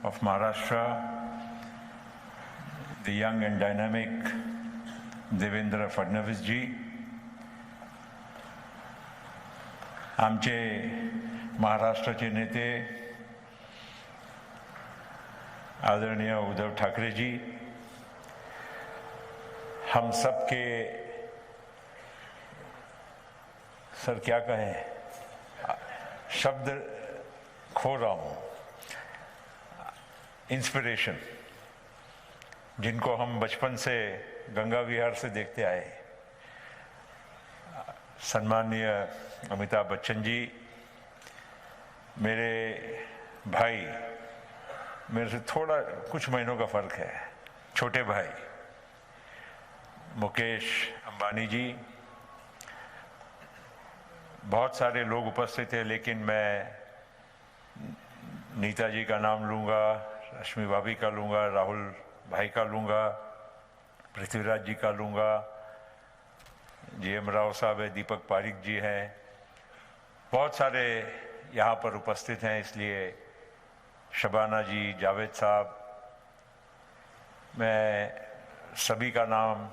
of Maharashtra, the young and dynamic Devendra Fadnavis ji, आमचे महाराष्ट्राचे नेते आदरणीय उद्धव ठाकरे जी, हम सब के सर क्या कहें, शब्द खो रहा हूं, इंस्पिरेशन, जिनको हम बचपन से गंगा विहार से देखते आए, सम्माननीय अमिताभ बच्चन जी, मेरे भाई, मेरे से थोड़ा कुछ महीनों का फर्क है, छोटे भाई मुकेश अंबानी जी, बहुत सारे लोग उपस्थित थे, लेकिन मैं नीता जी का नाम लूँगा, रश्मि भाभी का लूँगा, राहुल भाई का लूँगा, पृथ्वीराज जी का लूँगा, GM राव साहब है, दीपक पारिक जी हैं, बहुत सारे यहाँ पर उपस्थित हैं, इसलिए शबाना जी, जावेद साहब, मैं सभी का नाम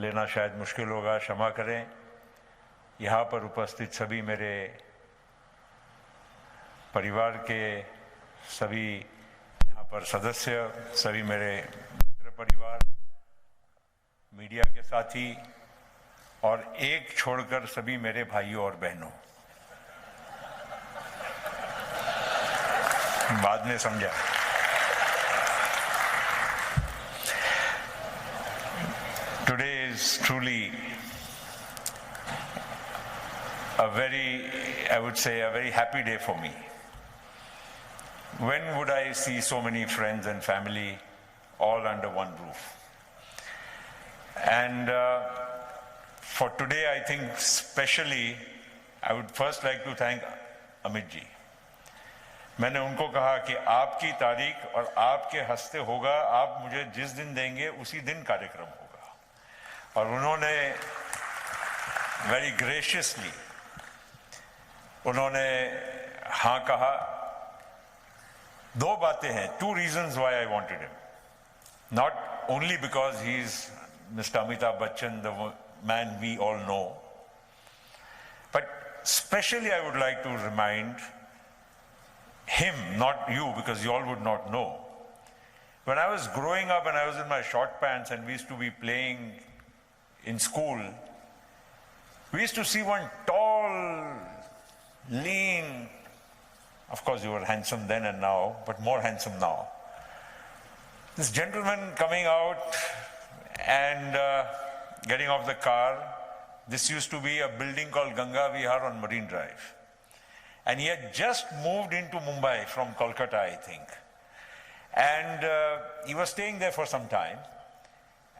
लेना शायद मुश्किल होगा, क्षमा करें। यहाँ पर उपस्थित सभी मेरे परिवार के सभी यहाँ पर सदस्य, सभी मेरे मित्र परिवार, मीडिया के साथी और एक छोड़कर सभी मेरे भाइयों और बहनों, बाद में समझा। Today is truly a very, I would say, a very happy day for me. When would I see so many friends and family all under one roof? And for today, I think especially, I would first like to thank Amit ji. मैंने उनको कहा कि आपकी तारीख और आपके हस्ते होगा, आप मुझे जिस दिन देंगे उसी दिन कार्यक्रम होगा, और उन्होंने very graciously उन्होंने हाँ कहा। दो बातें हैं, two reasons why I wanted him, not only because he is Mr. Amitabh Bachchan, the man we all know, but especially I would like to remind him, not you, because you all would not know. When I was growing up and I was in my short pants and we used to be playing in school, we used to see one tall, lean, of course you were handsome then and now, but more handsome now, this gentleman coming out and getting off the car. This used to be a building called Ganga Vihar on Marine Drive. And he had just moved into Mumbai from Kolkata, I think. And he was staying there for some time.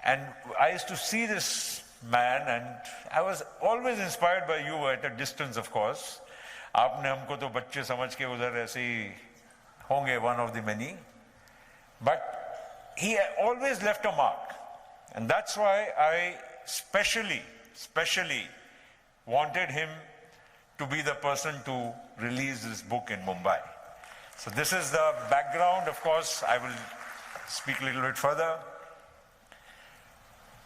And I used to see this man, and I was always inspired by you at a distance, of course. आपने हमको तो बच्चे समझ के उधर ऐसे ही होंगे, one of the many. But he always left a mark. And that's why I specially wanted him to be the person to release this book in Mumbai. So this is the background. Of course, I will speak a little bit further.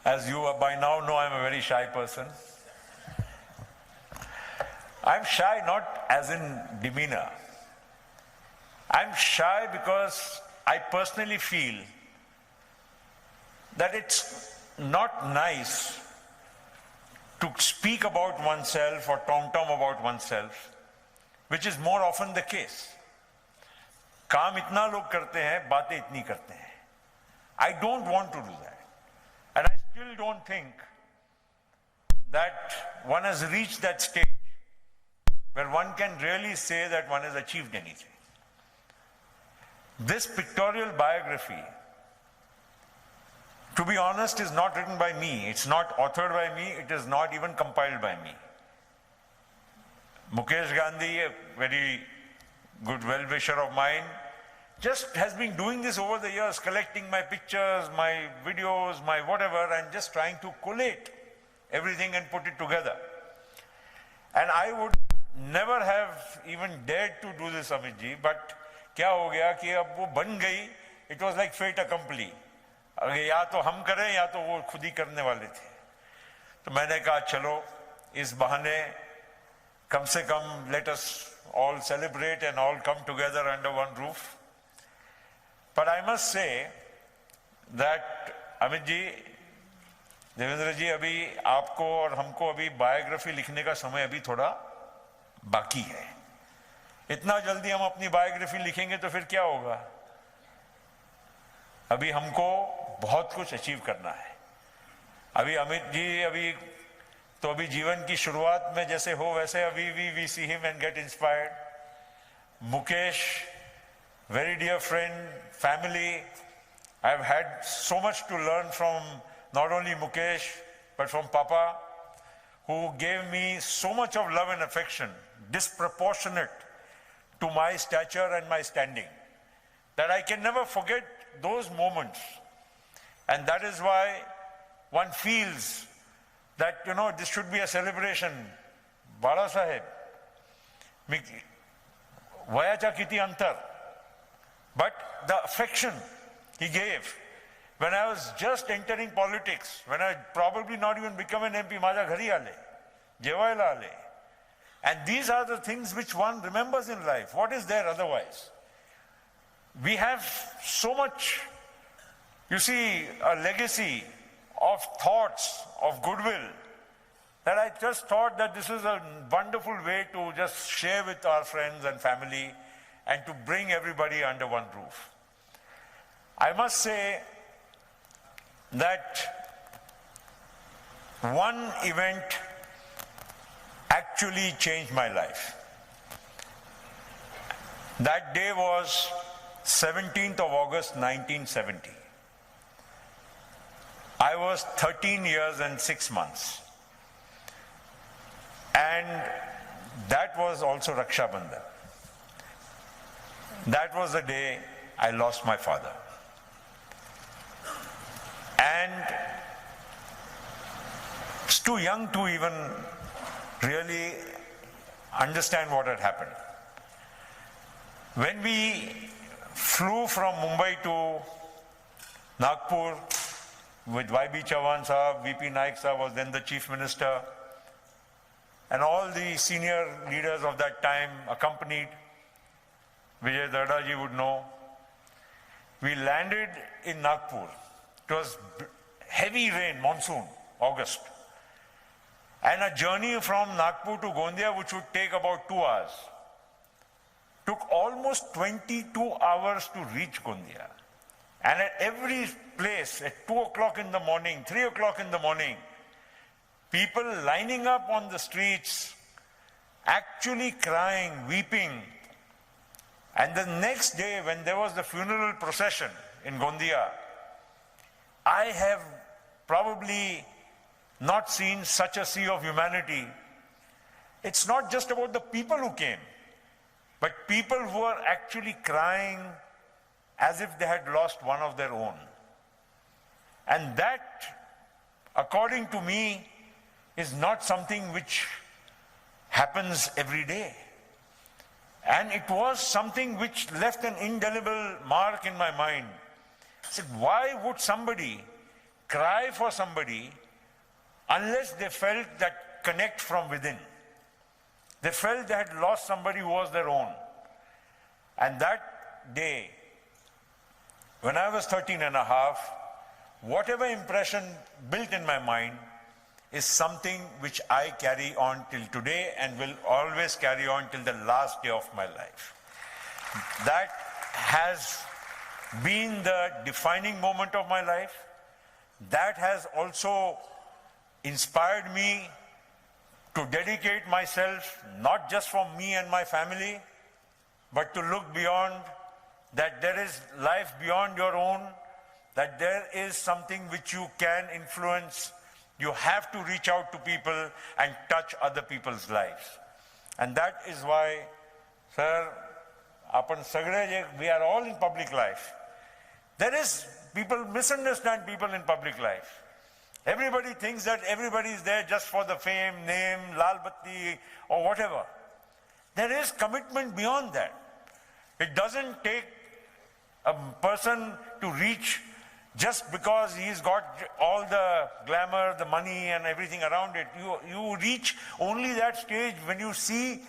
As you by now know, I'm a very shy person. I'm shy not as in demeanor. I'm shy because I personally feel that it's not nice to speak about oneself or tom-tom about oneself, which is more often the case. काम इतना लोग करते हैं, बातें इतनी करते हैं. I don't want to do that. And I still don't think that one has reached that stage where one can really say that one has achieved anything. This pictorial biography, to be honest, is not written by me. It's not authored by me. It is not even compiled by me. Mukesh Gandhi, a very good well-wisher of mine, just has been doing this over the years, collecting my pictures, my videos, my whatever, and just trying to collate everything and put it together. And I would never have even dared to do this, Amit ji, but क्या हो गया कि अब वो बन गई, it was like fate अकम्पली, या तो हम करें या तो वो खुद ही करने वाले थे। तो मैंने कहा चलो इस बहाने कम से कम let us all celebrate and all come together under one roof. But I must say that Amit ji, Devendra ji, अभी आपको और हमको अभी बायोग्राफी लिखने का समय अभी थोड़ा बाकी है। इतना जल्दी हम अपनी बायोग्राफी लिखेंगे तो फिर क्या होगा? अभी हमको बहुत कुछ अचीव करना है। अभी अमित जी अभी जीवन की शुरुआत में जैसे हो वैसे अभी we see him and get inspired. Mukesh, very dear friend, family, I've had so much to learn from not only Mukesh but from Papa, who gave me so much of love and affection, disproportionate to my stature and my standing, that I can never forget those moments. And that is why one feels that, you know, this should be a celebration. Bala Sahib, Vayacha Kiti Antar, but the affection he gave when I was just entering politics, when I probably not even become an MP, Maja Ghari Ale, Jewaila Ale. And these are the things which one remembers in life. What is there otherwise? We have so much, you see, a legacy of thoughts, of goodwill, that I just thought that this is a wonderful way to just share with our friends and family and to bring everybody under one roof. I must say that one event actually changed my life. That day was 17th of August 1970. I was 13 years and 6 months. And that was also Raksha Bandhan. That was the day I lost my father. And it's too young to even really understand what had happened. When we flew from Mumbai to Nagpur with Y.B. Chavan Sahab, V.P. Naik Sahab was then the Chief Minister, and all the senior leaders of that time accompanied. Vijay Darda ji would know. We landed in Nagpur. It was heavy rain, monsoon, August. And a journey from Nagpur to Gondia, which would take about 2 hours, took almost 22 hours to reach Gondia. And at every place, at 2 o'clock in the morning, 3 o'clock in the morning, people lining up on the streets, actually crying, weeping. And the next day, when there was the funeral procession in Gondia, I have probably not seen such a sea of humanity. It's not just about the people who came, but people who are actually crying as if they had lost one of their own. And that, according to me, is not something which happens every day. And it was something which left an indelible mark in my mind. I said, why would somebody cry for somebody unless they felt that connect from within? They felt they had lost somebody who was their own. And that day, when I was 13 and a half, whatever impression built in my mind is something which I carry on till today and will always carry on till the last day of my life. That has been the defining moment of my life. That has also inspired me to dedicate myself not just for me and my family, but to look beyond, that there is life beyond your own, that there is something which you can influence. You have to reach out to people and touch other people's lives. And that is why, sir, we are all in public life. There is, people misunderstand people in public life. Everybody thinks that everybody is there just for the fame, name, lal batti, or whatever. There is commitment beyond that. It doesn't take a person to reach just because he's got all the glamour, the money and everything around it. You reach only that stage when you see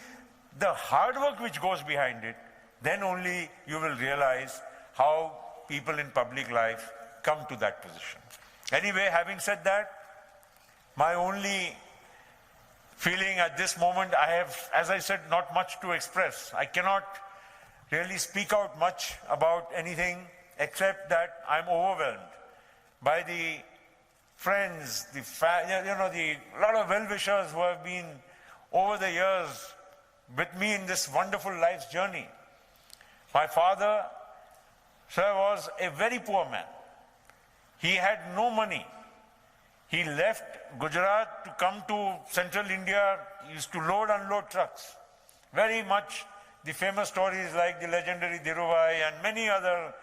the hard work which goes behind it. Then only you will realize how people in public life come to that position. Anyway, having said that, my only feeling at this moment, I have, as I said, not much to express. I cannot really speak out much about anything except that I'm overwhelmed by the friends, the lot of well-wishers who have been over the years with me in this wonderful life's journey. My father, sir, was a very poor man. He had no money. He left Gujarat to come to central India. He used to load, unload trucks. Very much the famous stories like the legendary Dhirubhai and many other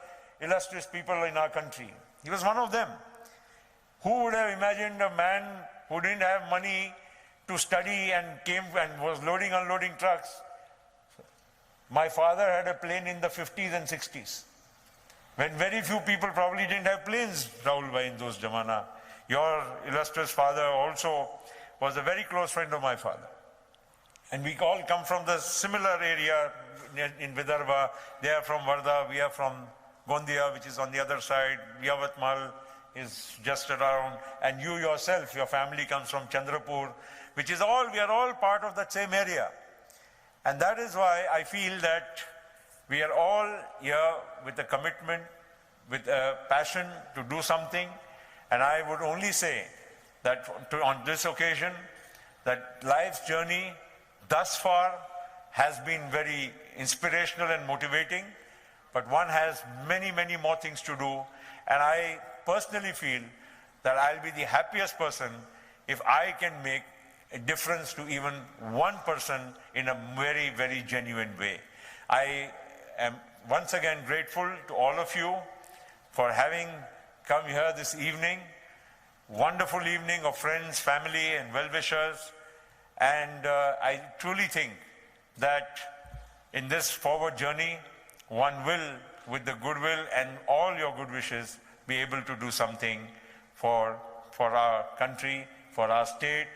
illustrious people in our country. He was one of them. Who would have imagined a man who didn't have money to study and came and was loading, unloading trucks? My father had a plane in the 50s and 60s, when very few people probably didn't have planes, Rahul Bhai, in those jamana. Your illustrious father also was a very close friend of my father. And we all come from the similar area in Vidarbha. They are from Wardha, we are from Gondia, which is on the other side. Yavatmal is just around. And you yourself, your family comes from Chandrapur, which is all, we are all part of that same area. And that is why I feel that we are all here with a commitment, with a passion to do something. And I would only say that on this occasion, that life's journey thus far has been very inspirational and motivating, but one has many, many more things to do. And I personally feel that I'll be the happiest person if I can make a difference to even one person in a very, very genuine way. I am once again grateful to all of you for having come here this evening. Wonderful evening of friends, family and well-wishers. And I truly think that in this forward journey, one will, with the goodwill and all your good wishes, be able to do something for our country, for our state,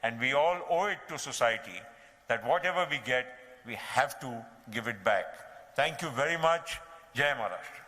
and we all owe it to society that whatever we get, we have to give it back. Thank you very much. Jai Maharashtra.